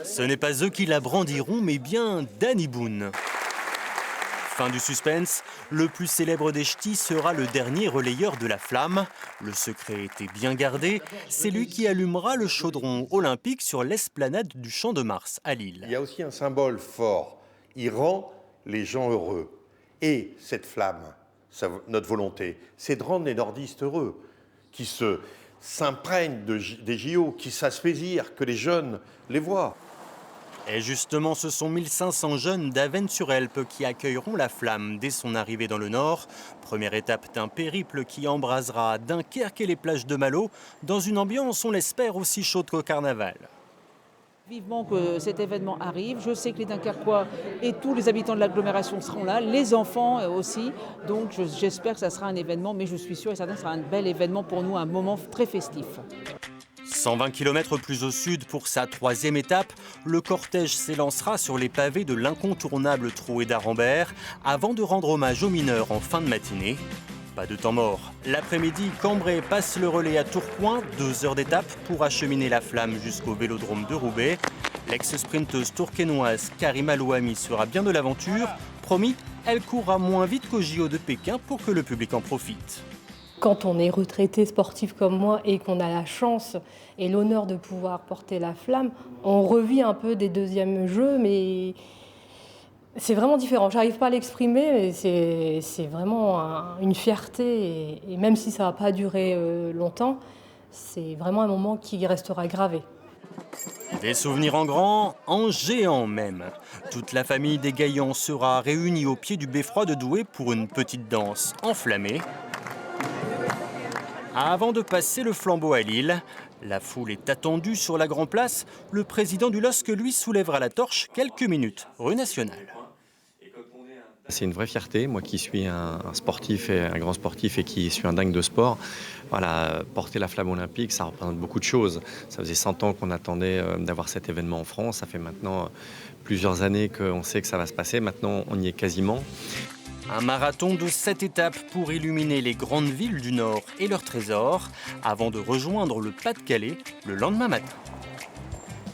Ce n'est pas eux qui la brandiront, mais bien Danny Boone. Fin du suspense, le plus célèbre des ch'tis sera le dernier relayeur de la flamme. Le secret était bien gardé, c'est lui qui allumera le chaudron olympique sur l'esplanade du Champ de Mars à Lille. Il y a aussi un symbole fort, il rend les gens heureux. Et cette flamme, notre volonté, c'est de rendre les nordistes heureux, qui s'imprègnent des JO, qui fassent plaisir, que les jeunes les voient. Et justement, ce sont 1500 jeunes d'Avesnes-sur-Helpe qui accueilleront la flamme dès son arrivée dans le Nord. Première étape d'un périple qui embrasera Dunkerque et les plages de Malo dans une ambiance, on l'espère, aussi chaude qu'au carnaval. Vivement que cet événement arrive. Je sais que les Dunkerquois et tous les habitants de l'agglomération seront là, les enfants aussi. Donc j'espère que ça sera un événement, mais je suis sûre et certain que ce sera un bel événement pour nous, un moment très festif. 120 km plus au sud pour sa troisième étape, le cortège s'élancera sur les pavés de l'incontournable Trouée d'Arambert avant de rendre hommage aux mineurs en fin de matinée. Pas de temps mort. L'après-midi, Cambrai passe le relais à Tourcoing, 2 heures d'étape pour acheminer la flamme jusqu'au vélodrome de Roubaix. L'ex-sprinteuse tourquenoise Karima Louhami sera bien de l'aventure. Promis, elle courra moins vite qu'au JO de Pékin pour que le public en profite. Quand on est retraité sportif comme moi et qu'on a la chance et l'honneur de pouvoir porter la flamme, on revit un peu des deuxièmes jeux, mais c'est vraiment différent. J'arrive pas à l'exprimer, mais c'est vraiment une fierté. Et même si ça va pas durer longtemps, c'est vraiment un moment qui restera gravé. Des souvenirs en grand, en géant même. Toute la famille des Gaillans sera réunie au pied du beffroi de Douai pour une petite danse enflammée. Avant de passer le flambeau à Lille, la foule est attendue sur la Grand Place. Le président du LOSC, lui, soulèvera la torche quelques minutes, rue Nationale. C'est une vraie fierté, moi qui suis un sportif et un grand sportif et qui suis un dingue de sport. Voilà, porter la flamme olympique, ça représente beaucoup de choses. Ça faisait 100 ans qu'on attendait d'avoir cet événement en France. Ça fait maintenant plusieurs années qu'on sait que ça va se passer. Maintenant, on y est quasiment. Un marathon de 7 étapes pour illuminer les grandes villes du Nord et leurs trésors, avant de rejoindre le Pas-de-Calais le lendemain matin.